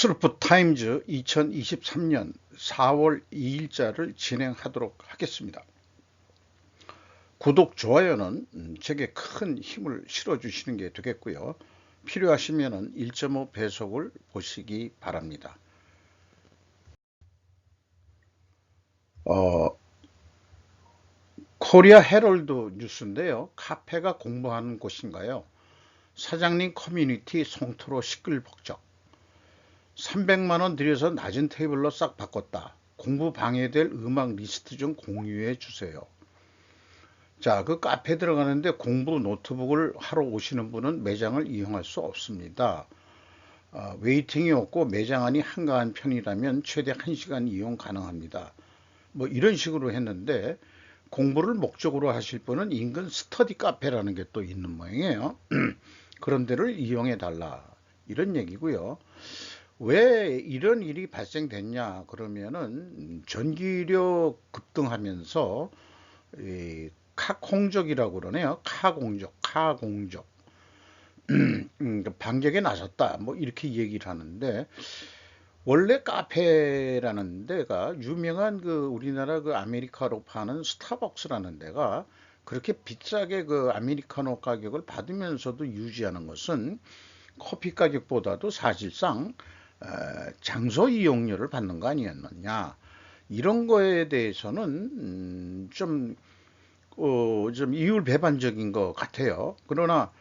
슬프 타임즈 2023년 4월 2일자를 진행하도록 하겠습니다. 구독, 좋아요는 제게 큰 힘을 실어주시는 게 되겠고요. 필요하시면 1.5 배속을 보시기 바랍니다. 코리아 헤럴드 뉴스인데요. 카페가 공부하는 곳인가요? 사장님 커뮤니티 송토로 시끌벅적. 300만원 들여서 낮은 테이블로 싹 바꿨다. 공부 방해될 음악 리스트 좀 공유해 주세요. 자, 그 카페 들어가는데 공부 노트북을 하러 오시는 분은 매장을 이용할 수 없습니다. 웨이팅이 없고 매장 안이 한가한 편이라면 최대 1시간 이용 가능합니다. 뭐 이런 식으로 했는데, 공부를 목적으로 하실 분은 인근 스터디 카페라는 게 또 있는 모양이에요. 그런 데를 이용해 달라, 이런 얘기고요. 왜 이런 일이 발생됐냐 그러면은, 전기료 급등하면서 카공족이라고 그러네요. 카공족 반격에 나섰다, 뭐 이렇게 얘기를 하는데, 원래 카페라는 데가 유명한 그 우리나라 그 아메리카노 파는 스타벅스라는 데가 그렇게 비싸게 그 아메리카노 가격을 받으면서도 유지하는 것은 커피 가격보다도 사실상 장소 이용료를 받는 거 아니었느냐, 이런 거에 대해서는 좀 이율배반적인 것 같아요. 그러나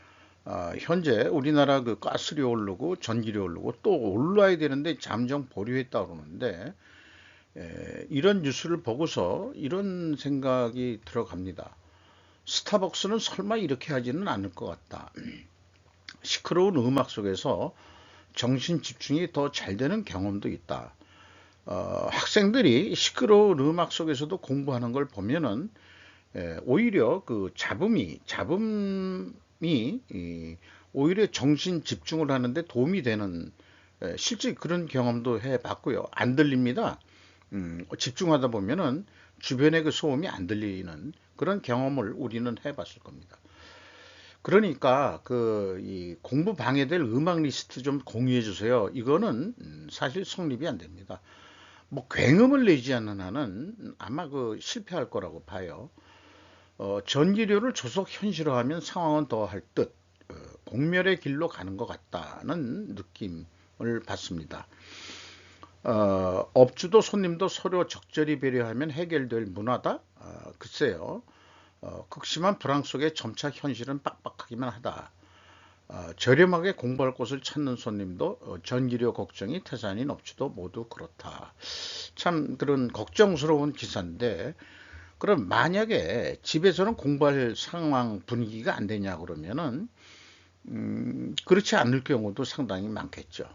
현재 우리나라 그 가스료 오르고 전기료 오르고 또 올라야 되는데 잠정 보류했다 그러는데, 이런 뉴스를 보고서 이런 생각이 들어갑니다. 스타벅스는 설마 이렇게 하지는 않을 것 같다. 시끄러운 음악 속에서 정신 집중이 더 잘 되는 경험도 있다. 학생들이 시끄러운 음악 속에서도 공부하는 걸 보면은 오히려 그 잡음이 오히려 정신 집중을 하는데 도움이 되는, 실제 그런 경험도 해봤고요. 안 들립니다. 집중하다 보면은 주변의 그 소음이 안 들리는 그런 경험을 우리는 해봤을 겁니다. 그러니까 이 공부 방해될 음악 리스트 좀 공유해 주세요. 이거는 사실 성립이 안 됩니다. 뭐 굉음을 내지 않는 한은 아마 그 실패할 거라고 봐요. 전기료를 조속 현실화하면 상황은 더할 듯, 공멸의 길로 가는 것 같다는 느낌을 받습니다. 업주도 손님도 서로 적절히 배려하면 해결될 문화다? 글쎄요. 극심한 불황 속에 점차 현실은 빡빡하기만 하다. 저렴하게 공부할 곳을 찾는 손님도, 전기료 걱정이 태산인 업주도 모두 그렇다. 참 그런 걱정스러운 기사인데, 그럼 만약에 집에서는 공부할 상황 분위기가 안 되냐 그러면은, 그렇지 않을 경우도 상당히 많겠죠.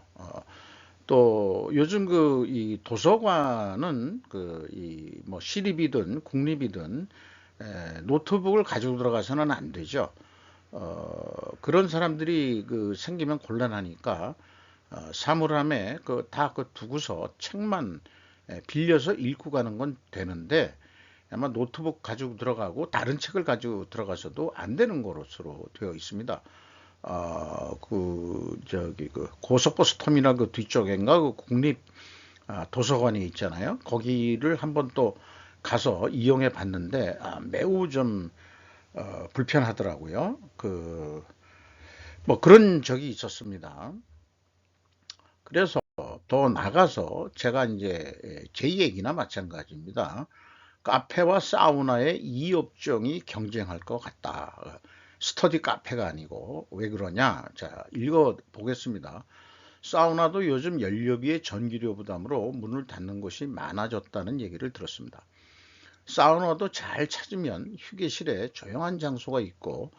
또 요즘 이 도서관은 뭐 시립이든 국립이든 노트북을 가지고 들어가서는 안 되죠. 그런 사람들이 생기면 곤란하니까, 사물함에 다 두고서 책만 빌려서 읽고 가는 건 되는데, 아마 노트북 가지고 들어가고 다른 책을 가지고 들어가서도 안 되는 것으로 되어 있습니다. 고속버스 터미널 뒤쪽인가 국립 도서관이 있잖아요. 거기를 한번 또 가서 이용해 봤는데, 매우 좀 불편하더라고요. 뭐 그런 적이 있었습니다. 그래서 더 나가서 제가 이제 제 얘기나 마찬가지입니다. 카페와 사우나의 이 업종이 경쟁할 것 같다. 스터디 카페가 아니고. 왜 그러냐? 자, 읽어 보겠습니다. 사우나도 요즘 연료비의 전기료 부담으로 문을 닫는 곳이 많아졌다는 얘기를 들었습니다. 사우나도 잘 찾으면 휴게실에 조용한 장소가 있고,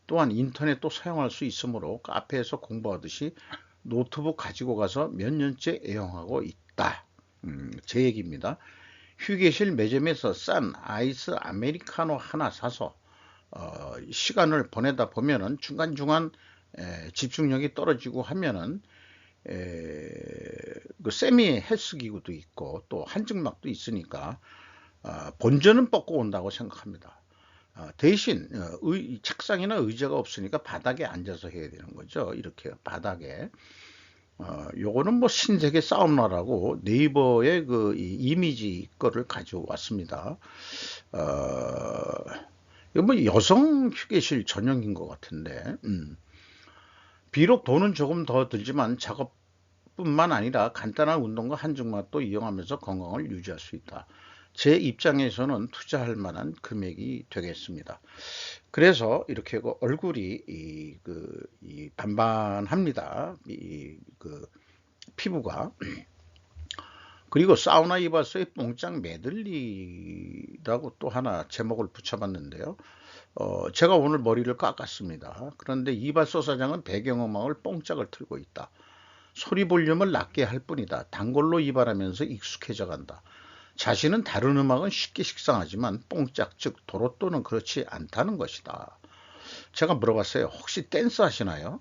또한 인터넷도 사용할 수 있으므로 카페에서 공부하듯이 노트북 가지고 가서 몇 년째 애용하고 있다. 제 얘기입니다. 휴게실 매점에서 싼 아이스 아메리카노 하나 사서 시간을 보내다 보면은 중간중간 집중력이 떨어지고 하면은 그 세미 헬스 기구도 있고 또 한증막도 있으니까 본전은 뻗고 온다고 생각합니다. 대신 책상이나 의자가 없으니까 바닥에 앉아서 해야 되는 거죠. 이렇게 바닥에. 요거는 뭐 신세계 싸움나라고 네이버의 그 이미지 거를 가져왔습니다. 어, 이거 뭐 여성 휴게실 전용인 것 같은데, 비록 돈은 조금 더 들지만 작업뿐만 아니라 간단한 운동과 한증맛도 이용하면서 건강을 유지할 수 있다. 제 입장에서는 투자할 만한 금액이 되겠습니다. 그래서 이렇게 그 얼굴이 이 반반합니다. 그 피부가. 그리고 사우나 이발소의 뽕짝 메들리라고 또 하나 제목을 붙여봤는데요. 제가 오늘 머리를 깎았습니다. 그런데 이발소 사장은 배경음악을 뽕짝을 틀고 있다. 소리 볼륨을 낮게 할 뿐이다. 단골로 이발하면서 익숙해져 간다. 자신은 다른 음악은 쉽게 식상하지만 뽕짝 즉 도로또는 그렇지 않다는 것이다. 제가 물어봤어요. 혹시 댄스 하시나요?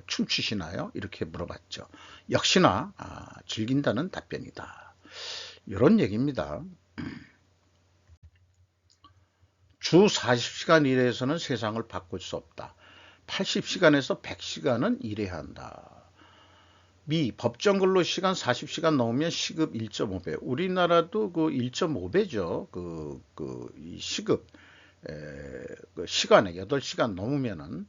춤추시나요? 이렇게 물어봤죠. 역시나 즐긴다는 답변이다. 이런 얘기입니다. 주 40시간 일해서는 세상을 바꿀 수 없다. 80시간에서 100시간은 일해야 한다. 미 법정 근로 시간 40시간 넘으면 시급 1.5배. 우리나라도 그 1.5배죠. 이 시급 그 시간에 8시간 넘으면은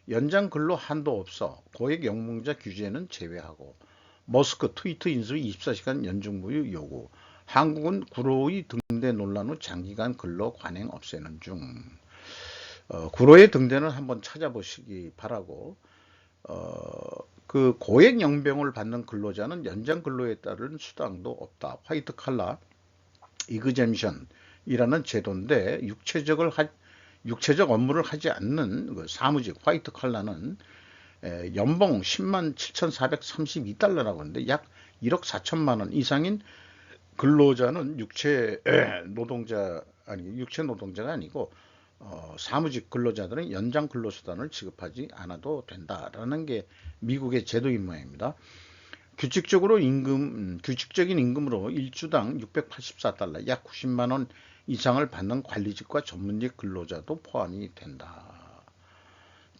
연장 근로 한도 없어. 고액 영농자 규제는 제외하고. 머스크 트위터 인수 24시간 연중무휴 요구. 한국은 구로의 등대 논란 후 장기간 근로 관행 없애는 중. 구로의 등대는 한번 찾아보시기 바라고. 그 고액 연봉을 받는 근로자는 연장 근로에 따른 수당도 없다. 화이트 칼라 이그젬션이라는 제도인데 육체적 업무를 하지 않는 그 사무직 화이트 칼라는 연봉 10만 7,432달러라고 하는데 약 1억 4천만 원 이상인 근로자는 육체 노동자가 아니고 사무직 근로자들은 연장 근로수당을 지급하지 않아도 된다라는 게 미국의 제도인 모양입니다. 규칙적인 임금으로 일주당 684달러, 약 90만 원 이상을 받는 관리직과 전문직 근로자도 포함이 된다.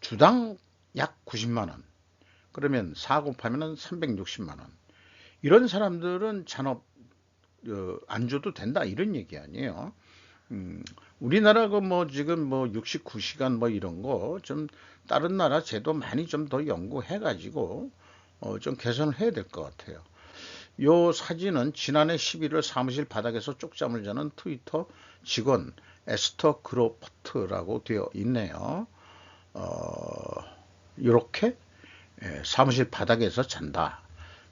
주당 약 90만 원. 그러면 4 곱하면 360만 원. 이런 사람들은 잔업 안 줘도 된다 이런 얘기 아니에요. 우리나라 그 뭐 지금 뭐 69시간 뭐 이런 거 좀 다른 나라 제도 많이 좀 더 연구해 가지고 좀 개선을 해야 될 것 같아요. 요 사진은 지난해 11월 사무실 바닥에서 쪽잠을 자는 트위터 직원 에스터 그로퍼트라고 되어 있네요. 이렇게 사무실 바닥에서 잔다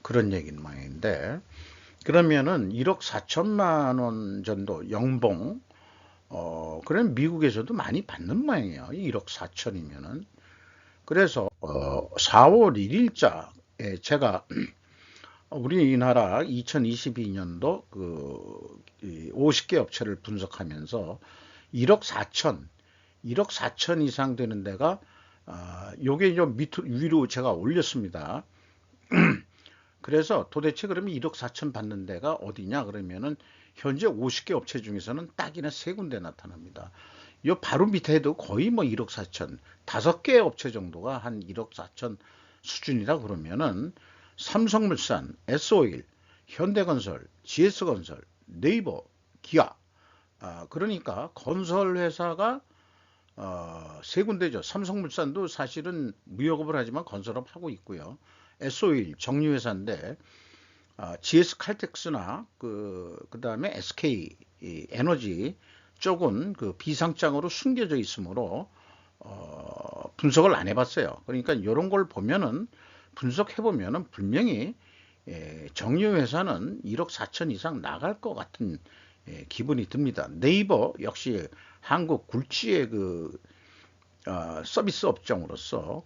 그런 얘기인 모양인데, 그러면은 1억 4천만 원 정도 연봉, 그럼 미국에서도 많이 받는 모양이에요. 1억 4천이면은. 그래서 4월 1일자에 제가 우리나라 2022년도 그 50개 업체를 분석하면서 1억 4천, 1억 4천 이상 되는 데가 요게 좀 위로 제가 올렸습니다. 그래서 도대체 그러면 1억 4천 받는 데가 어디냐 그러면은 현재 50개 업체 중에서는 딱이나 세 군데 나타납니다. 요 바로 밑에도 거의 뭐 1억 4천, 5개 업체 정도가 한 1억 4천 수준이라 그러면은 삼성물산, S오일, 현대건설, GS건설, 네이버, 기아, 그러니까 건설 회사가 세 군데죠. 삼성물산도 사실은 무역업을 하지만 건설업 하고 있고요. S오일 정유회사인데 GS 칼텍스나 그다음에 SK 에너지 쪽은 그 비상장으로 숨겨져 있으므로 분석을 안 해봤어요. 그러니까 이런 걸 보면은 분석해 보면은 분명히 정유회사는 1억 4천 이상 나갈 것 같은 기분이 듭니다. 네이버 역시 한국 굴지의 서비스 업종으로서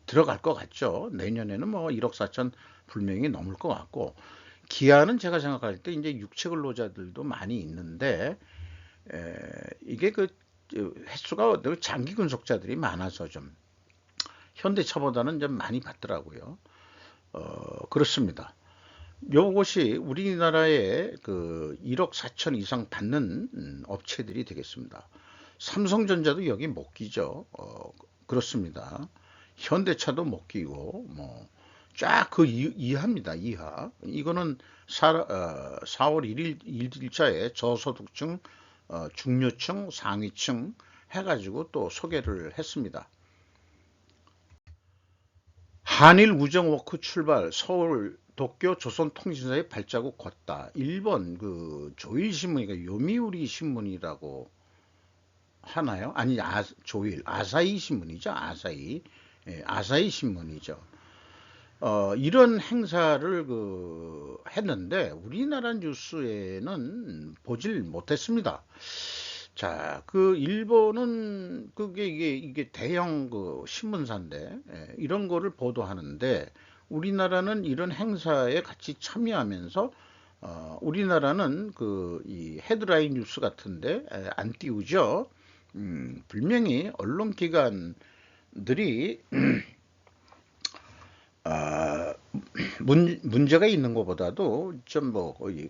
들어갈 것 같죠. 내년에는 뭐 1억 4천 분명히 넘을 것 같고, 기아는 제가 생각할 때 이제 육체 근로자들도 많이 있는데 이게 횟수가 장기 근속자들이 많아서 좀 현대차보다는 좀 많이 받더라고요. 그렇습니다. 요것이 우리나라의 1억 4천 이상 받는 업체들이 되겠습니다. 삼성전자도 여기 못 끼죠. 그렇습니다. 현대차도 못 끼고 뭐 쫙 그 이하입니다. 이하. 이거는 4월 1일 일자에 저소득층, 중류층, 상위층 해가지고 또 소개를 했습니다. 한일 우정워크 출발, 서울 도쿄 조선통신사의 발자국 걷다. 일본 그 조일신문이가 요미우리 신문이라고 하나요? 아니, 조일 아사히 신문이죠. 아사히. 예, 아사히 신문이죠. 이런 행사를 했는데 우리나라 뉴스에는 보질 못했습니다. 자, 일본은 이게 대형 신문사인데 이런 거를 보도하는데 우리나라는 이런 행사에 같이 참여하면서 우리나라는 이 헤드라인 뉴스 같은데 안 띄우죠. 분명히 언론기관들이 아, 문제가 있는 것보다도 좀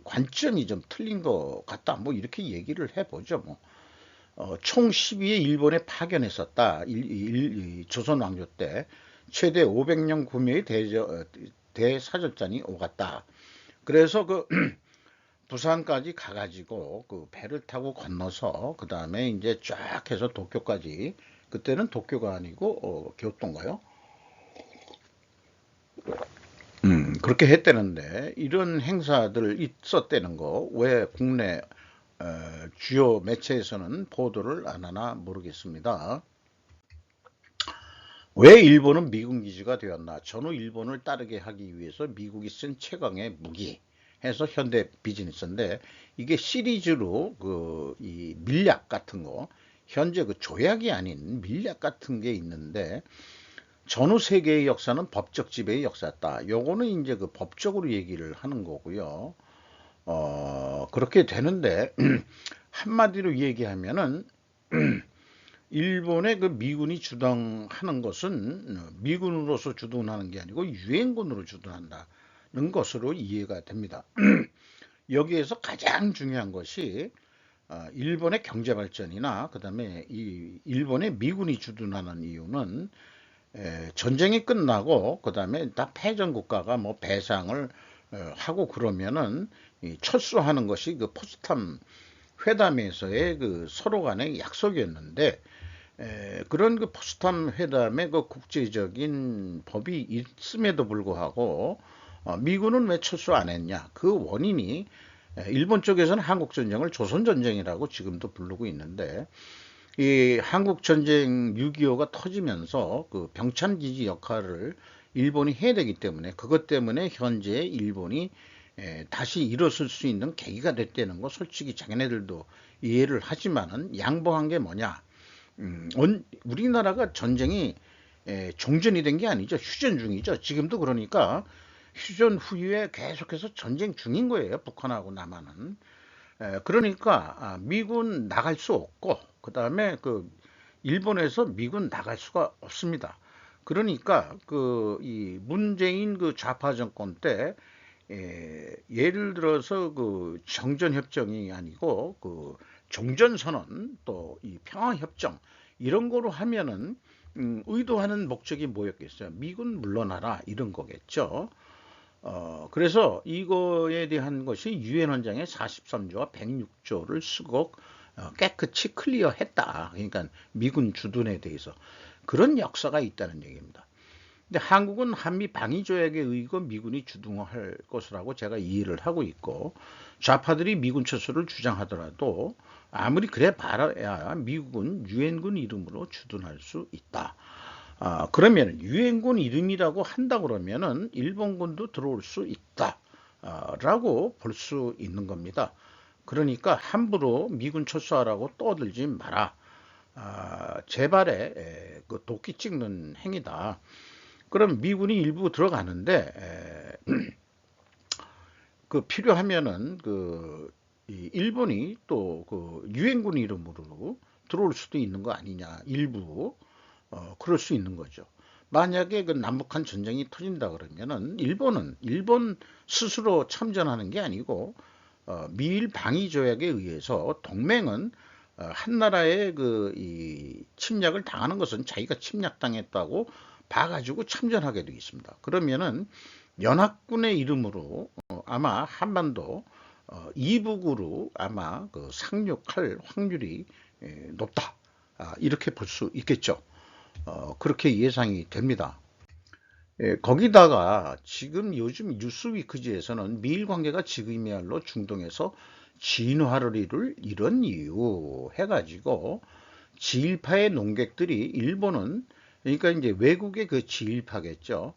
관점이 좀 틀린 것 같다. 뭐 이렇게 얘기를 해보죠. 뭐. 총 12회 일본에 파견했었다. 조선 왕조 때 최대 500명 구매의 대사절단이 오갔다. 그래서 부산까지 가가지고 배를 타고 건너서 그 다음에 이제 쫙 해서 도쿄까지, 그때는 도쿄가 아니고 교토인가요? 그렇게 했다는데 이런 행사들 있었다는 거 왜 국내 주요 매체에서는 보도를 안 하나 모르겠습니다. 왜 일본은 미군 기지가 되었나? 전후 일본을 따르게 하기 위해서 미국이 쓴 최강의 무기 해서 현대 비즈니스인데 이게 시리즈로 이 밀약 같은 거, 현재 조약이 아닌 밀약 같은 게 있는데 전후 세계의 역사는 법적 지배의 역사다. 요거는 이제 법적으로 얘기를 하는 거고요. 그렇게 되는데 한마디로 얘기하면은 일본의 미군이 주둔하는 것은 미군으로서 주둔하는 게 아니고 유엔군으로 주둔한다는 것으로 이해가 됩니다. 여기에서 가장 중요한 것이 일본의 경제 발전이나 그다음에 이 일본의 미군이 주둔하는 이유는 전쟁이 끝나고 그다음에 다 패전 국가가 뭐 배상을 하고 그러면은 철수하는 것이 포츠담 회담에서의 서로 간의 약속이었는데 그런 포츠담 회담의 국제적인 법이 있음에도 불구하고 미군은 왜 철수 안 했냐? 그 원인이 일본 쪽에서는 한국 전쟁을 조선 전쟁이라고 지금도 부르고 있는데 이 한국 전쟁 6.25가 터지면서 병참 기지 역할을 일본이 해야 되기 때문에 그것 때문에 현재 일본이 다시 일어설 수 있는 계기가 됐다는 거 솔직히 자기네들도 이해를 하지만은 양보한 게 뭐냐? 우리나라가 전쟁이 종전이 된 게 아니죠. 휴전 중이죠. 지금도 그러니까 휴전 후에 계속해서 전쟁 중인 거예요. 북한하고 남한은. 그러니까 미군 나갈 수 없고 그 다음에 일본에서 미군 나갈 수가 없습니다. 그러니까 이 문재인 좌파 정권 때 예를 들어서 정전협정이 아니고 종전선언 또 이 평화협정 이런 거로 하면은 의도하는 목적이 뭐였겠어요? 미군 물러나라 이런 거겠죠. 그래서 이거에 대한 것이 유엔 헌장의 43조와 106조를 쓰고 깨끗이 클리어했다. 그러니까 미군 주둔에 대해서 그런 역사가 있다는 얘기입니다. 근데 한국은 한미 방위조약에 의거 미군이 주둔할 것이라고 제가 이해를 하고 있고 좌파들이 미군 철수를 주장하더라도 아무리 그래 봐야 미국은 유엔군 이름으로 주둔할 수 있다. 그러면 유엔군 이름이라고 한다 그러면은 일본군도 들어올 수 있다. 라고 볼 수 있는 겁니다. 그러니까 함부로 미군 철수하라고 떠들지 마라. 제발에 도끼 찍는 행위다. 그럼 미군이 일부 들어가는데 필요하면은 일본이 또 유엔군 이름으로 들어올 수도 있는 거 아니냐. 일부 그럴 수 있는 거죠. 만약에 남북한 전쟁이 터진다 그러면은 일본 스스로 참전하는 게 아니고 미일 방위 조약에 의해서 동맹은 한 나라의 이 침략을 당하는 것은 자기가 침략당했다고 봐가지고 참전하게 되어 있습니다. 그러면은 연합군의 이름으로 아마 한반도 이북으로 아마 그 상륙할 확률이 높다. 이렇게 볼 수 있겠죠. 그렇게 예상이 됩니다. 거기다가 지금 요즘 뉴스위크지에서는 미일 관계가 지금이야말로 중동에서 진화를 이룬 이유 해가지고 지일파의 농객들이 일본은 그러니까 이제 외국의 그 지일파겠죠.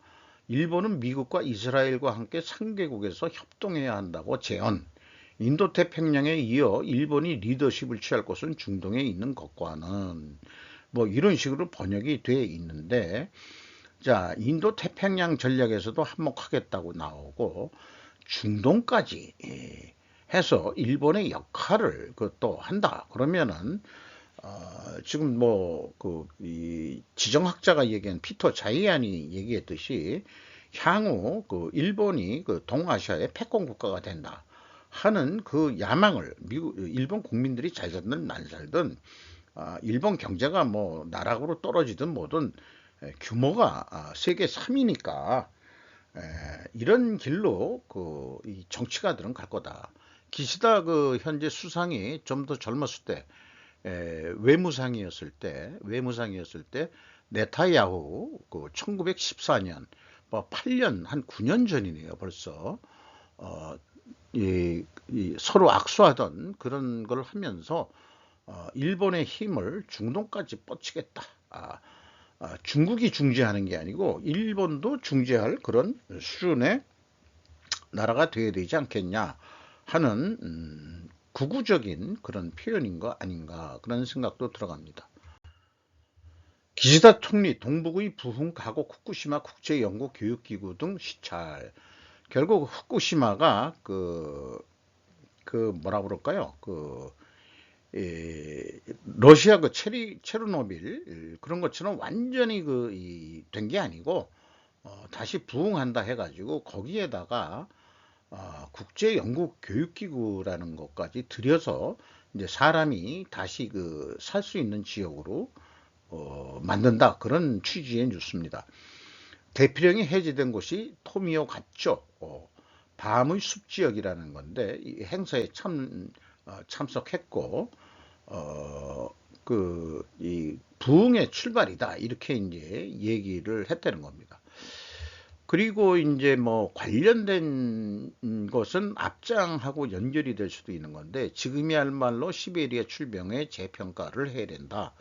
일본은 미국과 이스라엘과 함께 3개국에서 협동해야 한다고 제언. 인도태평양에 이어 일본이 리더십을 취할 곳은 중동에 있는 것과는 뭐 이런 식으로 번역이 돼 있는데, 자, 인도 태평양 전략에서도 한몫하겠다고 나오고 중동까지 해서 일본의 역할을 또 한다. 그러면은 지금 뭐 이 지정학자가 얘기한 피터 자이안이 얘기했듯이 향후 그 일본이 그 동아시아의 패권 국가가 된다 하는 그 야망을 일본 국민들이 잘 살든 안 살든 일본 경제가 뭐 나락으로 떨어지든 뭐든 규모가 세계 3위니까 이런 길로 이 정치가들은 갈 거다. 기시다 그 현재 수상이 좀 더 젊었을 때 외무상이었을 때 네타야후 그 1914년 뭐 8년 한 9년 전이네요 벌써. 어, 이 서로 악수하던 그런 걸 하면서 일본의 힘을 중동까지 뻗치겠다. 중국이 중재하는 게 아니고 일본도 중재할 그런 수준의 나라가 되어야 되지 않겠냐 하는 구구적인 그런 표현인 거 아닌가 그런 생각도 들어갑니다. 기시다 총리 동북의 부흥 가곡 후쿠시마 국제연구교육기구 등 시찰. 결국 후쿠시마가 그 뭐라 그럴까요? 러시아 그 체르노빌 그런 것처럼 완전히 된 게 아니고 다시 부흥한다 해가지고 거기에다가 국제연구교육기구라는 것까지 들여서 이제 사람이 다시 그 살 수 있는 지역으로 만든다 그런 취지의 뉴스입니다. 대피령이 해제된 곳이 토미오 같죠. 밤의 숲지역이라는 건데 이 행사에 참석했고 이 부흥의 출발이다 이렇게 이제 얘기를 했다는 겁니다. 그리고 이제 뭐 관련된 것은 앞장하고 연결이 될 수도 있는 건데 지금이야말로 시베리아 출병의 재평가를 해야 된다.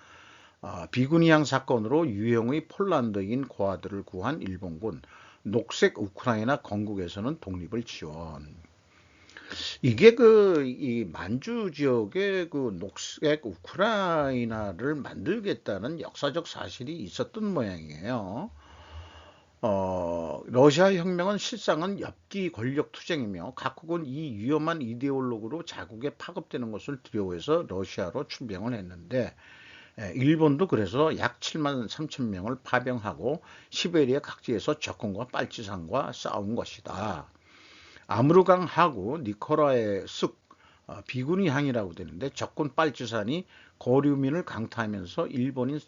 비구니항 사건으로 유형의 폴란드인 고아들을 구한 일본군, 녹색 우크라이나 건국에서는 독립을 지원. 이게 이 만주 지역에 그 녹색 우크라이나를 만들겠다는 역사적 사실이 있었던 모양이에요. 러시아 혁명은 실상은 엽기 권력 투쟁이며 각국은 이 위험한 이데올로그로 자국에 파급되는 것을 두려워해서 러시아로 출병을 했는데 일본도 그래서 약 7만 3천 명을 파병하고 시베리아 각지에서 적군과 빨치산과 싸운 것이다. 아무르강 하구 니코라의 습 비구니항이라고 되는데 적군 빨치산이 거류민을 강타하면서 일본인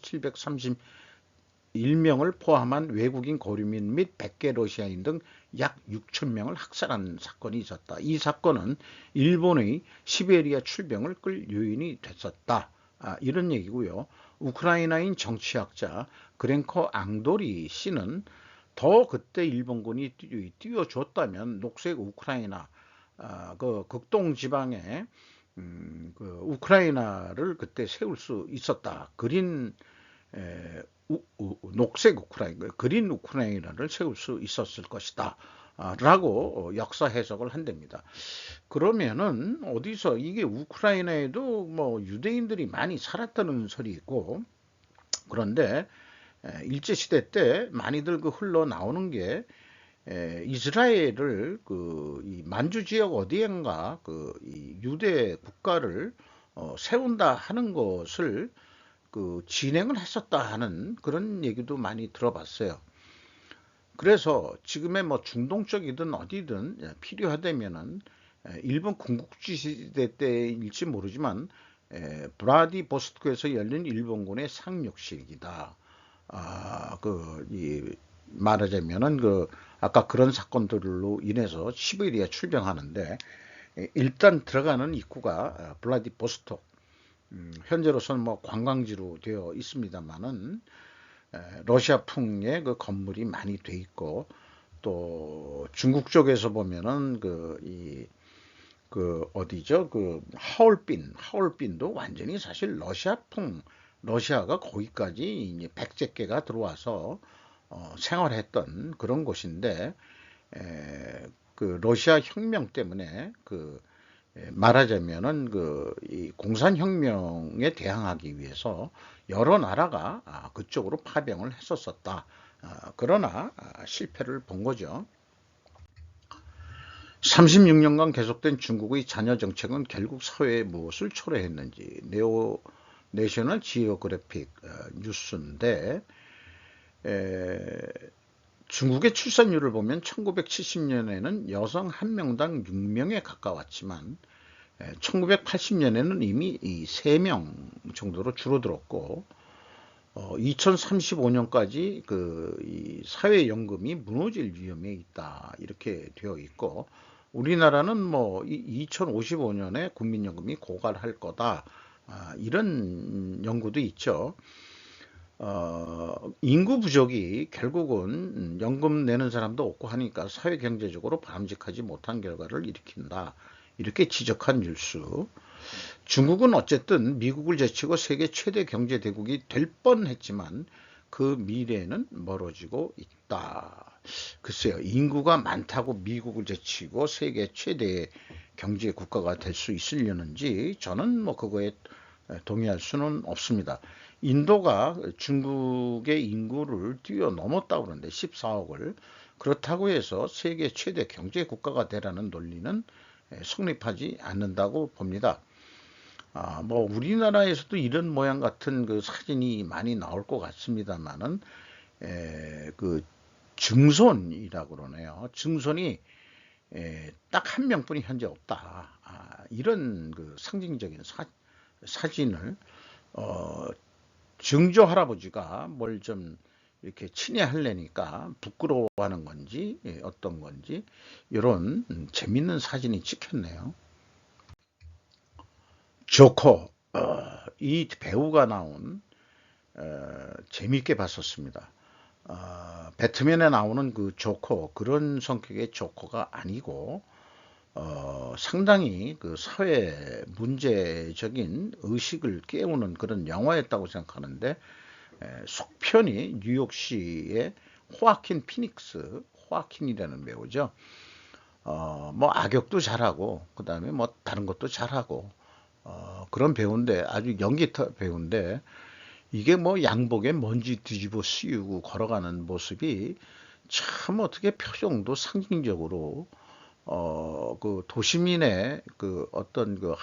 731명을 포함한 외국인 거류민 및 100개 러시아인 등 약 6천 명을 학살한 사건이 있었다. 이 사건은 일본의 시베리아 출병을 끌 요인이 됐었다. 이런 얘기고요. 우크라이나인 정치학자 그랭커 앙도리 씨는 더 그때 일본군이 뛰어줬다면 녹색 우크라이나 그 극동 지방에 그 우크라이나를 그때 세울 수 있었다. 녹색 우크라이나, 그린 우크라이나를 세울 수 있었을 것이다. 라고 역사 해석을 한답니다. 그러면은 어디서 이게 우크라이나에도 뭐 유대인들이 많이 살았다는 설이 있고 그런데 일제시대 때 많이들 흘러나오는 게 이스라엘을 이 만주 지역 어디엔가 이 유대 국가를 세운다 하는 것을 진행을 했었다 하는 그런 얘기도 많이 들어봤어요. 그래서 지금의 뭐 중동 쪽이든 어디든 필요하다면은 일본 군국주의 시대 때일지 모르지만 브라디보스토크에서 열린 일본군의 상륙식이다. 말하자면은 아까 그런 사건들로 인해서 시베리아 출병하는데, 일단 들어가는 입구가 블라디보스톡, 현재로서는 뭐 관광지로 되어 있습니다만은 러시아풍의 그 건물이 많이 돼 있고, 또 중국 쪽에서 보면은 어디죠? 하얼빈도 완전히 사실 러시아가 거기까지 이제 백제계가 들어와서 생활했던 그런 곳인데, 러시아 혁명 때문에 말하자면은 이 공산혁명에 대항하기 위해서 여러 나라가 그쪽으로 파병을 했었었다. 그러나 실패를 본 거죠. 36년간 계속된 중국의 잔여 정책은 결국 사회에 무엇을 초래했는지, 내셔널 지오그래픽 뉴스인데, 중국의 출산율을 보면 1970년에는 여성 한 명당 6명에 가까웠지만 1980년에는 이미 3명 정도로 줄어들었고, 2035년까지 이 사회연금이 무너질 위험에 있다, 이렇게 되어 있고, 우리나라는 뭐 2055년에 국민연금이 고갈할 거다, 이런 연구도 있죠. 인구 부족이 결국은 연금 내는 사람도 없고 하니까 사회 경제적으로 바람직하지 못한 결과를 일으킨다, 이렇게 지적한 뉴스. 중국은 어쨌든 미국을 제치고 세계 최대 경제 대국이 될 뻔했지만 그 미래는 멀어지고 있다. 글쎄요, 인구가 많다고 미국을 제치고 세계 최대 경제 국가가 될 수 있으려는지 저는 뭐 그거에 동의할 수는 없습니다. 인도가 중국의 인구를 뛰어넘었다고 그러는데 14억을, 그렇다고 해서 세계 최대 경제 국가가 되라는 논리는 성립하지 않는다고 봅니다. 뭐 우리나라에서도 이런 모양 같은 그 사진이 많이 나올 것 같습니다만은, 그 증손이라고 그러네요. 증손이 딱 한 명뿐이 현재 없다. 이런 그 상징적인 사진을 증조 할아버지가 뭘 좀 이렇게 친애하려니까 부끄러워하는 건지 어떤 건지, 이런 재밌는 사진이 찍혔네요. 조커, 이 배우가 나온 재미있게 봤었습니다. 배트맨에 나오는 그 조커, 그런 성격의 조커가 아니고 상당히 그 사회 문제적인 의식을 깨우는 그런 영화였다고 생각하는데, 속편이 뉴욕시의 호아킨 피닉스, 호아킨이라는 배우죠. 뭐 악역도 잘하고 그다음에 뭐 다른 것도 잘하고 그런 배우인데, 아주 연기파 배우인데, 이게 뭐 양복에 먼지 뒤집어 씌우고 걸어가는 모습이 참, 어떻게 표정도 상징적으로 그 도시민의 그 어떤 그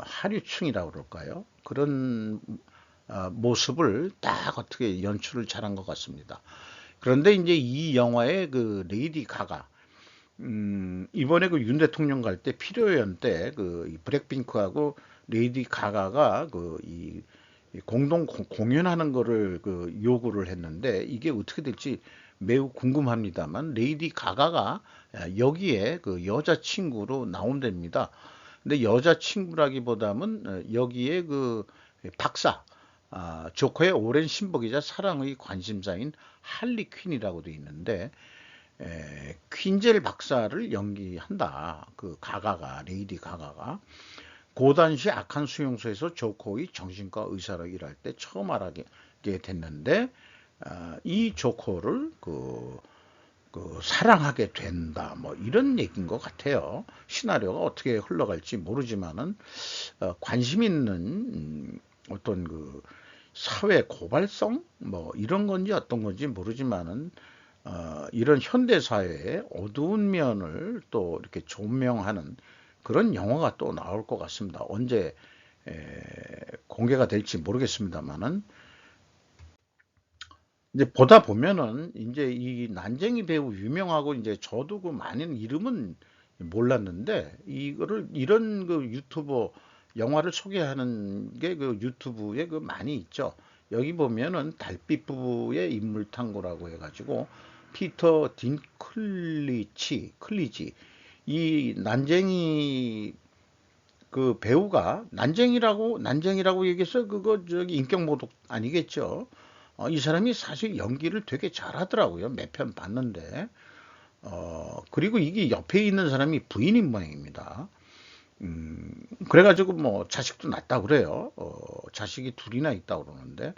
하류층이라고 그럴까요? 그런 모습을 딱 어떻게 연출을 잘한 것 같습니다. 그런데 이제 이 영화의 그 레이디 가가, 이번에 그 윤 대통령 갈 때 피로연 때 그 블랙핑크하고 레이디 가가가 공동 공연하는 거를 요구를 했는데, 이게 어떻게 될지 매우 궁금합니다만, 레이디 가가가 여기에 그 여자친구로 나온답니다. 근데 여자친구라기보다는 여기에 그 박사, 조커의 오랜 신복이자 사랑의 관심사인 할리 퀸이라고 돼 있는데, 퀸젤 박사를 연기한다. 레이디 가가가 고단시 악한 수용소에서 조코의 정신과 의사로 일할 때 처음 알게 됐는데, 이 조코를 사랑하게 된다, 뭐 이런 얘기인 것 같아요. 시나리오가 어떻게 흘러갈지 모르지만은 관심 있는 어떤 사회 고발성 뭐 이런 건지 어떤 건지 모르지만은 이런 현대 사회의 어두운 면을 또 이렇게 조명하는 그런 영화가 또 나올 것 같습니다. 언제 공개가 될지 모르겠습니다만은, 이제 보다 보면은 이제 이 난쟁이 배우 유명하고, 이제 저도 그 많은 이름은 몰랐는데, 이거를 이런 그 유튜버 영화를 소개하는 게 그 유튜브에 많이 있죠. 여기 보면은 달빛 부부의 인물 탐구라고 해가지고 피터 딘 클리지 이 난쟁이 그 배우가 난쟁이라고 얘기해서 그거 저기 인격 모독 아니겠죠? 이 사람이 사실 연기를 되게 잘하더라고요. 몇 편 봤는데. 그리고 이게 옆에 있는 사람이 부인인 모양입니다. 음, 그래가지고 뭐 자식도 낳았다고 그래요. 자식이 둘이나 있다고 그러는데,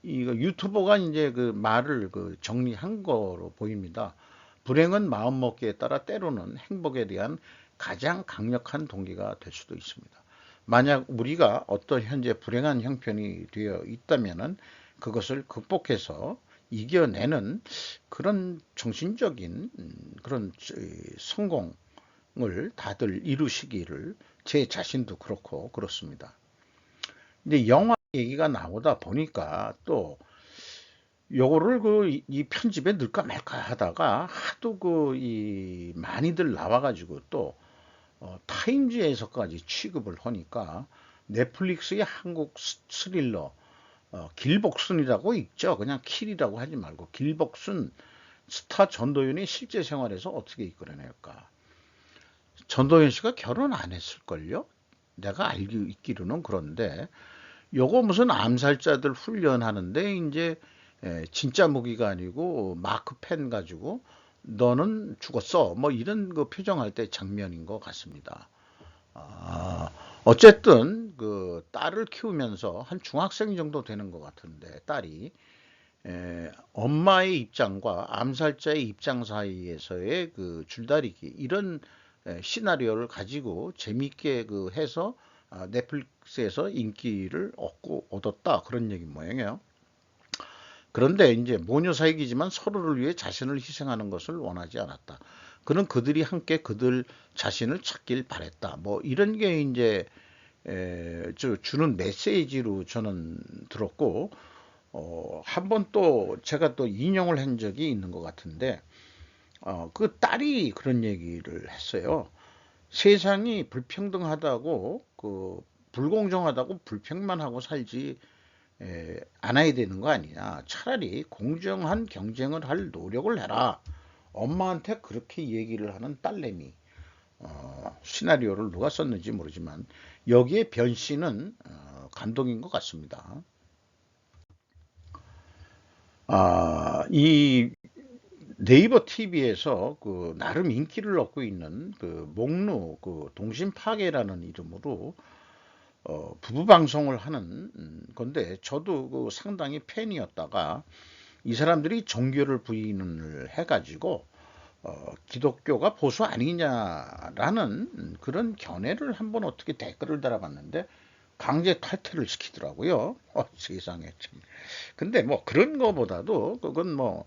이거 유튜버가 이제 그 말을 그 정리한 거로 보입니다. 불행은 마음먹기에 따라 때로는 행복에 대한 가장 강력한 동기가 될 수도 있습니다. 만약 우리가 어떤 현재 불행한 형편이 되어 있다면은 그것을 극복해서 이겨내는 그런 정신적인 그런 성공을 다들 이루시기를 제 자신도 그렇고 그렇습니다. 근데 영화 얘기가 나오다 보니까 또 요거를 이 편집에 넣을까 말까 하다가 하도 이 많이들 나와가지고 또 타임즈에서까지 취급을 하니까 넷플릭스의 한국 스릴러 길복순이라고 있죠. 그냥 킬이라고 하지 말고 길복순 스타 전도연이 실제 생활에서 어떻게 이끌어낼까. 전도연 씨가 결혼 안 했을걸요? 내가 알고 있기로는 그런데 요거 무슨 암살자들 훈련하는데 이제 진짜 무기가 아니고 마크펜 가지고 너는 죽었어 뭐 이런 그 표정할 때 장면인 것 같습니다. 아, 어쨌든 그 딸을 키우면서 한 중학생 정도 되는 것 같은데 딸이 엄마의 입장과 암살자의 입장 사이에서의 그 줄다리기 이런 시나리오를 가지고 재밌게 그 해서 넷플릭스에서 인기를 얻었다 그런 얘기 모양이에요. 그런데 이제 모녀 사이이지만 서로를 위해 자신을 희생하는 것을 원하지 않았다. 그는 그들이 함께 그들 자신을 찾길 바랬다. 뭐 이런 게 이제 주는 메시지로 저는 들었고 한 번 또 제가 또 인용을 한 적이 있는 것 같은데 그 딸이 그런 얘기를 했어요. 세상이 불평등하다고 그 불공정하다고 불평만 하고 살지 않아야 되는 거 아니냐. 차라리 공정한 경쟁을 할 노력을 해라. 엄마한테 그렇게 얘기를 하는 딸내미. 시나리오를 누가 썼는지 모르지만 여기에 변씨는 감동인 것 같습니다. 이 네이버 TV에서 그 나름 인기를 얻고 있는 그 목루 그 동심 파괴라는 이름으로 부부 방송을 하는 건데 저도 그 상당히 팬이었다가 이 사람들이 종교를 부인을 해가지고 기독교가 보수 아니냐라는 그런 견해를 한번 어떻게 댓글을 달아봤는데 강제 탈퇴를 시키더라고요. 세상에 참. 근데 뭐 그런 거보다도 그건 뭐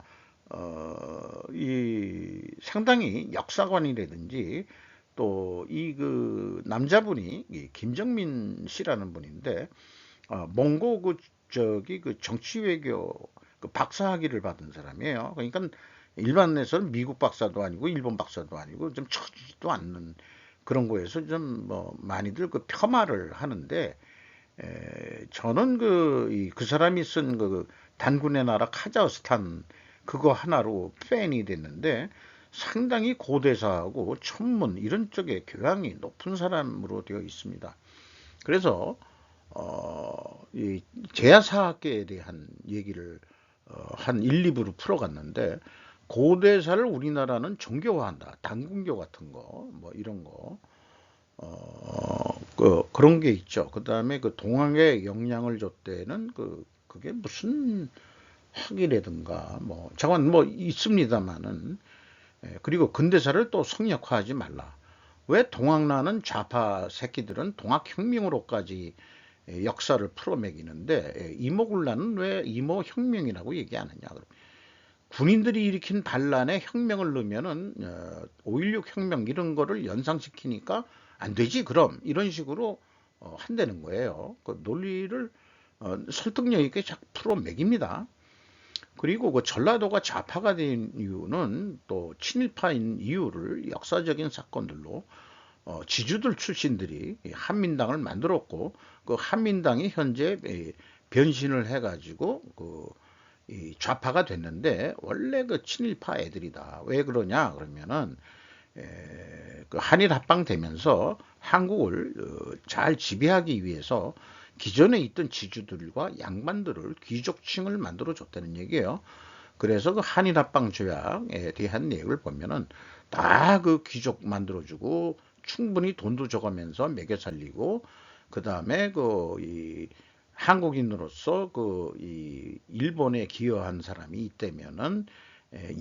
이 상당히 역사관이라든지 또 이 그 남자분이 김정민 씨라는 분인데 몽고 그 저기 그 정치외교 그 박사학위를 받은 사람이에요. 그러니까 일반에서는 미국 박사도 아니고 일본 박사도 아니고 좀 쳐지지도 않는 그런 거에서 좀 뭐 많이들 그 폄하를 하는데 저는 그 사람이 쓴 그 단군의 나라 카자흐스탄 그거 하나로 팬이 됐는데 상당히 고대사하고 천문 이런 쪽에 교양이 높은 사람으로 되어 있습니다. 그래서 이 제야사학계에 대한 얘기를 한 1, 2부로 풀어갔는데 고대사를 우리나라는 정교화한다. 단군교 같은 거, 뭐 이런 거, 그런 게 있죠. 그 다음에 그 동학에 영향을 줬대는 그게 무슨 학이라든가 뭐 잠깐 뭐 있습니다만은 그리고 근대사를 또 성역화하지 말라. 왜 동학나는 좌파 새끼들은 동학혁명으로까지 역사를 풀어매기는데 이모군란은 왜 이모혁명이라고 얘기 안 하냐. 군인들이 일으킨 반란에 혁명을 넣으면은 5.16 혁명 이런 거를 연상시키니까 안 되지 그럼 이런 식으로 한다는 거예요. 그 논리를 설득력 있게 자꾸 풀어매깁니다. 그리고 그 전라도가 좌파가 된 이유는 또 친일파인 이유를 역사적인 사건들로 지주들 출신들이 한민당을 만들었고 그 한민당이 현재 변신을 해가지고 이 좌파가 됐는데 원래 그 친일파 애들이다. 왜 그러냐 그러면은 그 한일 합방되면서 한국을 잘 지배하기 위해서 기존에 있던 지주들과 양반들을 귀족층을 만들어 줬다는 얘기예요. 그래서 그 한일 합방 조약에 대한 내용을 보면은 다 그 귀족 만들어주고 충분히 돈도 줘가면서 먹여 살리고 그 다음에 이 한국인으로서 이 일본에 기여한 사람이 있다면은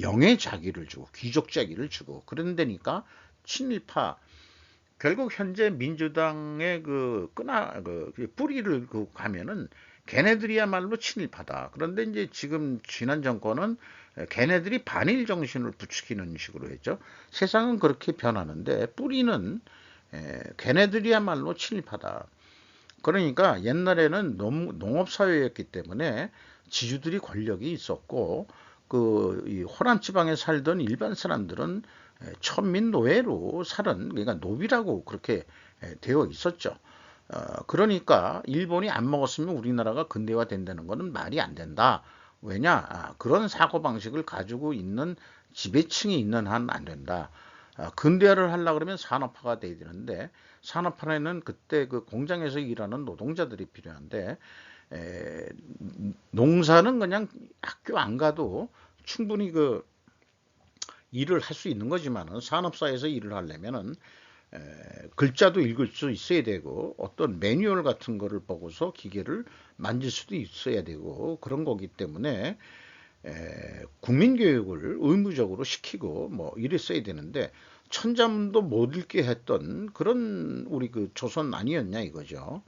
영의 자기를 주고 귀족 자기를 주고 그런 데니까 친일파 결국 현재 민주당의 뿌리를 가면은 걔네들이야말로 친일파다. 그런데 이제 지금 지난 정권은 걔네들이 반일 정신을 부추기는 식으로 했죠. 세상은 그렇게 변하는데 뿌리는 걔네들이야말로 친일파다. 그러니까 옛날에는 농업사회였기 때문에 지주들이 권력이 있었고 이 호남 지방에 살던 일반 사람들은 천민 노예로 살은 그러니까 노비라고 그렇게 되어 있었죠. 그러니까 일본이 안 먹었으면 우리나라가 근대화 된다는 것은 말이 안 된다. 왜냐? 그런 사고방식을 가지고 있는 지배층이 있는 한 안 된다. 근대화를 하려고 그러면 산업화가 돼야 되는데 산업화에는 그때 그 공장에서 일하는 노동자들이 필요한데 에, 농사는 그냥 학교 안 가도 충분히 일을 할 수 있는 거지만은 산업사에서 일을 하려면은 글자도 읽을 수 있어야 되고 어떤 매뉴얼 같은 거를 보고서 기계를 만질 수도 있어야 되고 그런 거기 때문에 국민교육을 의무적으로 시키고 뭐 이랬어야 되는데 천자문도 못 읽게 했던 그런 우리 그 조선 아니었냐 이거죠.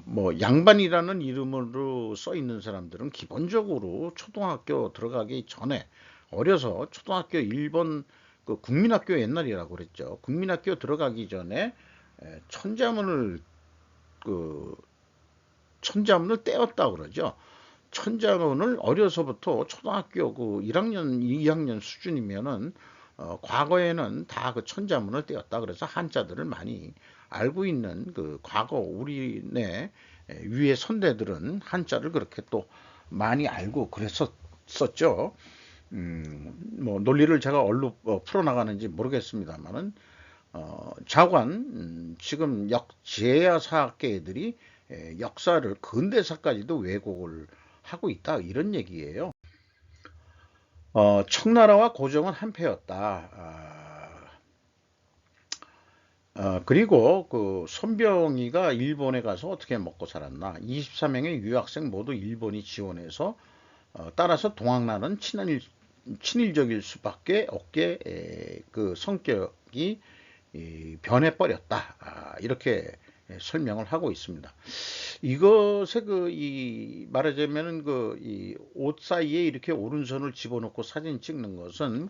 뭐 양반이라는 이름으로 써 있는 사람들은 기본적으로 초등학교 들어가기 전에 어려서 초등학교 1번 그 국민학교 옛날이라고 그랬죠. 국민학교 들어가기 전에 천자문을 그 천자문을 떼었다 그러죠. 천자문을 어려서부터 초등학교 그 1학년, 2학년 수준이면은 과거에는 다 그 천자문을 떼었다. 그래서 한자들을 많이 알고 있는 그 과거 우리네 위의 선대들은 한자를 그렇게 또 많이 알고 그랬었죠. 뭐 논리를 제가 얼로 풀어나가는지 모르겠습니다만은 자관 지금 제야사학계 애들이 역사를 근대사까지도 왜곡을 하고 있다 이런 얘기예요. 청나라와 고종은 한패였다. 그리고 그 손병희가 일본에 가서 어떻게 먹고 살았나? 24명의 유학생 모두 일본이 지원해서 따라서 동학나는 친일적일 수밖에 없게 그 성격이 변해버렸다. 이렇게 설명을 하고 있습니다. 이것에 말하자면은 이 옷 사이에 이렇게 오른손을 집어넣고 사진 찍는 것은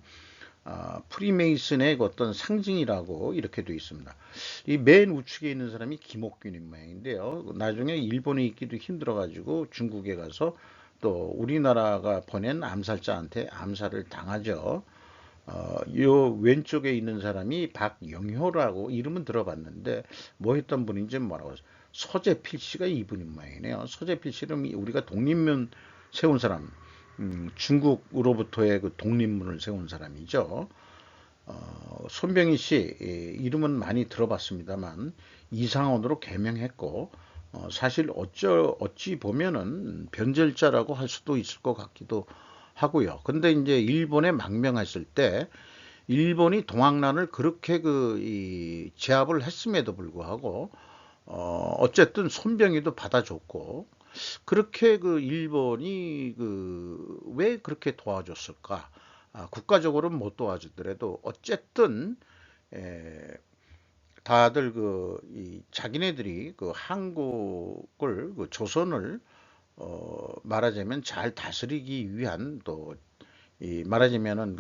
프리메이슨의 어떤 상징이라고 이렇게 되어 있습니다. 이 맨 우측에 있는 사람이 김옥균인 모양인데요. 나중에 일본에 있기도 힘들어가지고 중국에 가서 또 우리나라가 보낸 암살자한테 암살을 당하죠. 요 왼쪽에 있는 사람이 박영효라고 이름은 들어봤는데 뭐 했던 분인지 뭐라고 서재필 씨가 이분인 모양이네요. 서재필 씨는 우리가 독립문 세운 사람, 중국으로부터의 그 독립문을 세운 사람이죠. 손병희 씨 이름은 많이 들어봤습니다만 이상원으로 개명했고 사실 어찌 보면은 변절자라고 할 수도 있을 것 같기도 하고요. 근데 이제 일본에 망명했을 때 일본이 동학난을 그렇게 제압을 했음에도 불구하고 어쨌든 손병희도 받아줬고 그렇게 일본이 왜 그렇게 도와줬을까? 국가적으로는 못 도와주더라도 어쨌든 다들 자기네들이 한국을 조선을 말하자면 잘 다스리기 위한 또 말하자면은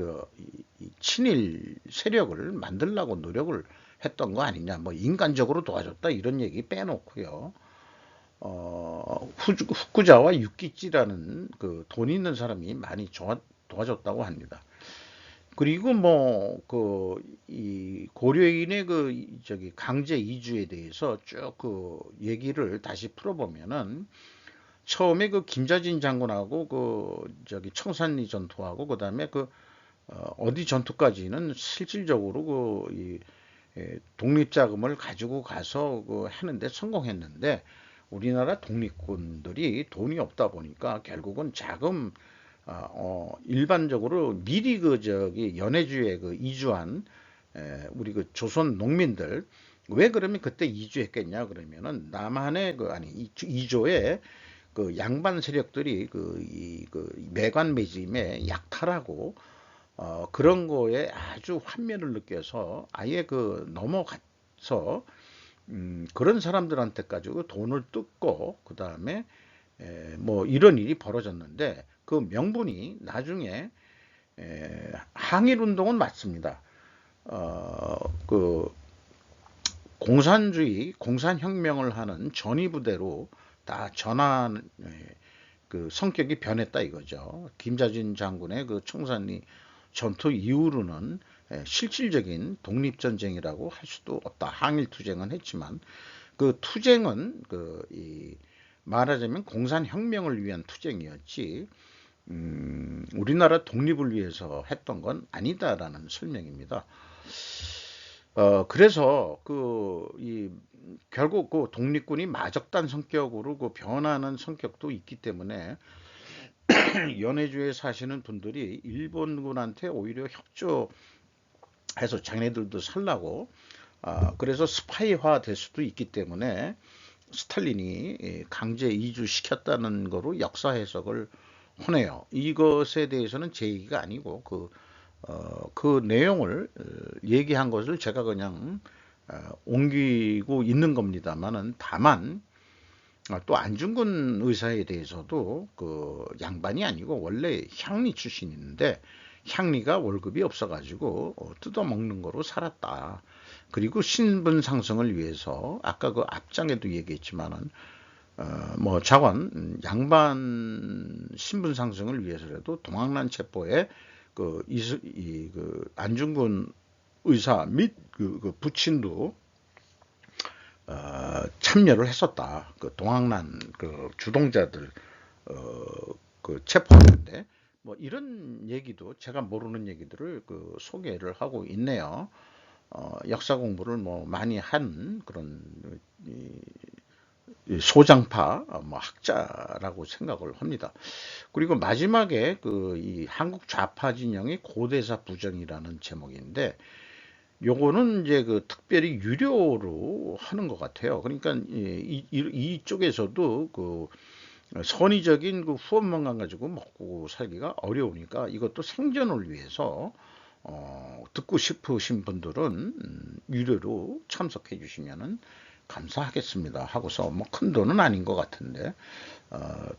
이 친일 세력을 만들려고 노력을 했던 거 아니냐 뭐 인간적으로 도와줬다 이런 얘기 빼놓고요. 후쿠자와 유키치라는 돈 있는 사람이 많이 도와줬다고 합니다. 그리고 뭐 이 고려인의 저기 강제 이주에 대해서 쭉 그 얘기를 다시 풀어보면은 처음에 그 김자진 장군하고 저기 청산리 전투하고 그다음에 어디 전투까지는 실질적으로 독립자금을 가지고 가서 하는데 성공했는데 우리나라 독립군들이 돈이 없다 보니까 결국은 자금 일반적으로 미리 저기 연해주에 이주한 우리 조선 농민들 왜 그러면 그때 이주했겠냐 그러면은 남한의 아니 이조에 양반 세력들이 매관 매짐에 약탈하고 그런 거에 아주 환멸을 느껴서 아예 넘어가서 그런 사람들한테까지 돈을 뜯고 그 다음에 뭐 이런 일이 벌어졌는데 그 명분이 나중에 항일 운동은 맞습니다. 어, 그 공산주의, 공산혁명을 하는 전위부대로 다 전환 성격이 변했다 이거죠. 김자진 장군의 청산리 전투 이후로는 실질적인 독립전쟁이라고 할 수도 없다. 항일투쟁은 했지만 그 투쟁은 말하자면 공산혁명을 위한 투쟁이었지 우리나라 독립을 위해서 했던 건 아니다라는 설명입니다. 그래서 결국 독립군이 마적단 성격으로 변하는 성격도 있기 때문에 연해주에 사시는 분들이 일본군한테 오히려 협조해서 자기네들도 살라고 그래서 스파이화 될 수도 있기 때문에 스탈린이 강제 이주시켰다는 거로 역사 해석을 하네요. 이것에 대해서는 제 얘기가 아니고 그 내용을 얘기한 것을 제가 그냥 옮기고 있는 겁니다만은 다만 또 안중근 의사에 대해서도 양반이 아니고 원래 향리 출신인데 향리가 월급이 없어가지고 뜯어먹는 거로 살았다. 그리고 신분 상승을 위해서 아까 앞장에도 얘기했지만은 뭐 자관 양반 신분 상승을 위해서라도 동학란 체포에 안중근 의사 및 부친도 참여를 했었다. 동학란 주동자들 체포하는데 뭐 이런 얘기도 제가 모르는 얘기들을 소개를 하고 있네요. 역사 공부를 뭐 많이 한 그런 소장파 뭐 학자라고 생각을 합니다. 그리고 마지막에 이 한국 좌파 진영의 고대사 부정이라는 제목인데 요거는 이제 특별히 유료로 하는 것 같아요. 그러니까 이쪽에서도 선의적인 후원만 가지고 먹고 살기가 어려우니까 이것도 생존을 위해서 듣고 싶으신 분들은 유료로 참석해 주시면은 감사하겠습니다 하고서 뭐 큰 돈은 아닌 것 같은데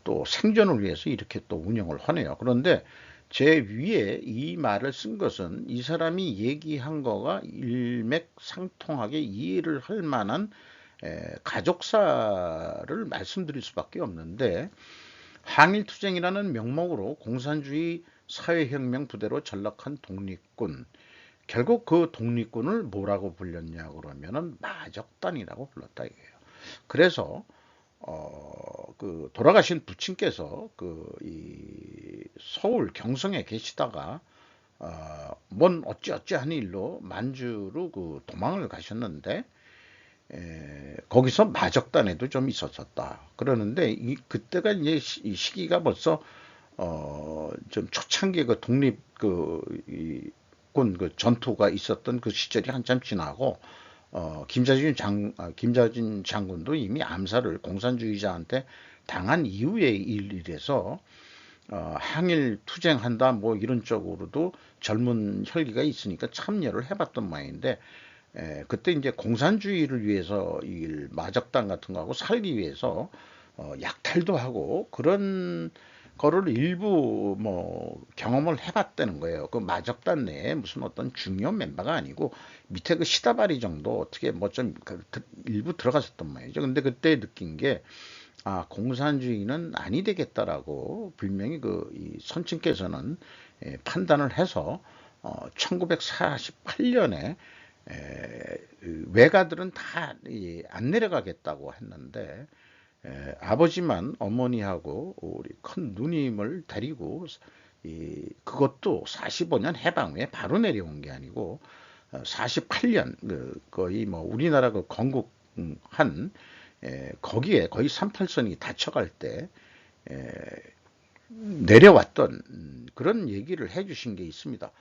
또 생존을 위해서 이렇게 또 운영을 하네요. 그런데 제 위에 이 말을 쓴 것은 이 사람이 얘기한 거가 일맥상통하게 이해를 할 만한 가족사를 말씀드릴 수밖에 없는데 항일투쟁이라는 명목으로 공산주의 사회혁명 부대로 전락한 독립군 결국 그 독립군을 뭐라고 불렸냐 그러면은 마적단이라고 불렀다 이거예요. 그래서 돌아가신 부친께서 이 서울 경성에 계시다가 뭔 어찌어찌한 일로 만주로 도망을 가셨는데 거기서 마적단에도 좀 있었었다. 그러는데 그때가 이제 이 시기가 벌써 좀 초창기에 독립 군 전투가 있었던 그 시절이 한참 지나고 김자진 장군도 이미 암살을 공산주의자한테 당한 이후의 일이라서 항일 투쟁한다 뭐 이런 쪽으로도 젊은 혈기가 있으니까 참여를 해봤던 모양인데 그때 이제 공산주의를 위해서 이 마적단 같은 거하고 살기 위해서 약탈도 하고 그런 거를 일부 뭐 경험을 해봤다는 거예요. 그 마적단 내에 무슨 어떤 중요한 멤버가 아니고 밑에 시다바리 정도 어떻게 뭐 좀 일부 들어갔었던 모양이죠. 근데 그때 느낀 게 공산주의는 아니 되겠다라고 분명히 이 선친께서는 판단을 해서 1948년에 외가들은 다 안 내려가겠다고 했는데 아버지만 어머니하고 우리 큰 누님을 데리고 그것도 45년 해방 후에 바로 내려온 게 아니고 48년 거의 뭐 우리나라 그 건국한 거기에 거의 38선이 닫혀갈 때 내려왔던 그런 얘기를 해주신 게 있습니다.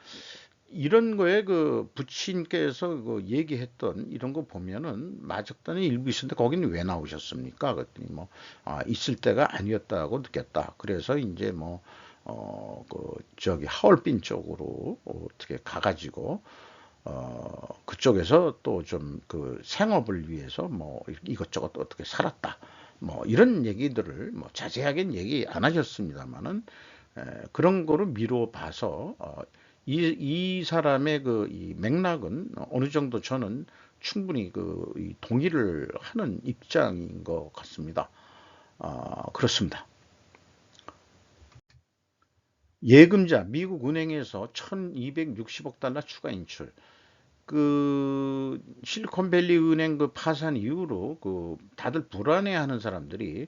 이런 거에 그 부친께서 그 얘기했던 이런 거 보면은 맞았다는 일부 있었는데 거기는 왜 나오셨습니까? 그랬더니 뭐 있을 때가 아니었다고 느꼈다. 그래서 이제 뭐 그 저기 하얼빈 쪽으로 어떻게 가가지고 그쪽에서 또 좀 그 생업을 위해서 뭐 이것저것 어떻게 살았다. 뭐 이런 얘기들을 뭐 자세하게는 얘기 안 하셨습니다만은 그런 거를 미루어 봐서 이 사람의 그 이 맥락은 어느 정도 저는 충분히 이 동의를 하는 입장인 것 같습니다. 그렇습니다. 예금자 미국 은행에서 1260억 달러 추가 인출. 그 실리콘밸리 은행 그 파산 이후로 그 다들 불안해하는 사람들이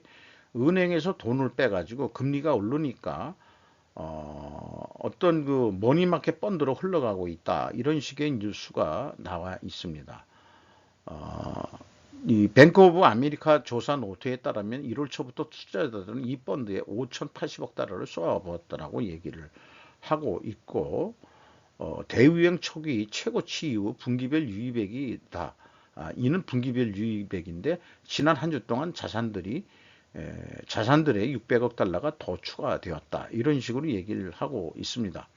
은행에서 돈을 빼가지고 금리가 오르니까 어떤 그 머니마켓 펀드로 흘러가고 있다 이런 식의 뉴스가 나와 있습니다. 어, 이 뱅크 오브 아메리카 조사 노트에 따르면 1월 초부터 투자자들은 이 펀드에 5,080억 달러를 쏘아부었다라고 얘기를 하고 있고 대유행 초기 최고치 이후 분기별 유입액이다. 이는 분기별 유입액인데 지난 한 주 동안 자산들의 600억 달러가 더 추가되었다. 이런 식으로 얘기를 하고 있습니다.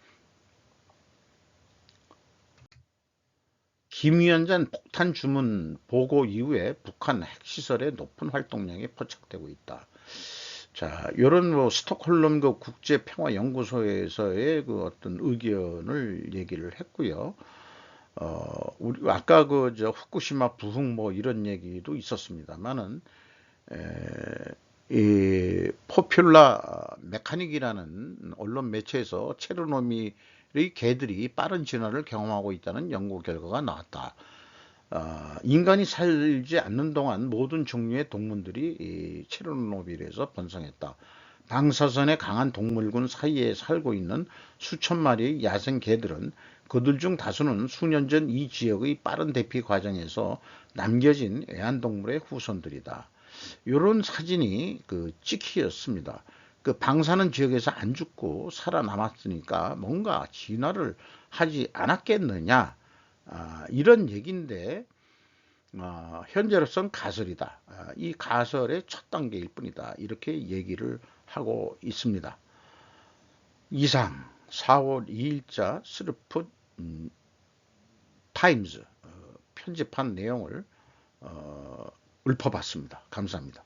김 위원장 폭탄 주문 보고 이후에 북한 핵시설의 높은 활동량이 포착되고 있다. 자, 이런 뭐 스톡홀름 그 국제평화연구소에서의 그 어떤 의견을 얘기를 했고요. 우리 아까 그 저 후쿠시마 부흥 뭐 이런 얘기도 있었습니다만은 이 포퓰라 메카닉이라는 언론 매체에서 체르노빌의 개들이 빠른 진화를 경험하고 있다는 연구 결과가 나왔다. 인간이 살지 않는 동안 모든 종류의 동물들이 이 체르노빌에서 번성했다. 방사선에 강한 동물군 사이에 살고 있는 수천 마리의 야생 개들은 그들 중 다수는 수년 전 이 지역의 빠른 대피 과정에서 남겨진 애완동물의 후손들이다. 이런 사진이 그 찍히었습니다. 그 방사능 지역에서 안 죽고 살아남았으니까 뭔가 진화를 하지 않았겠느냐 이런 얘기인데 현재로선 가설이다. 이 가설의 첫 단계일 뿐이다. 이렇게 얘기를 하고 있습니다. 이상 4월 2일자 스루풋 타임즈 편집한 내용을 읊어봤습니다. 감사합니다.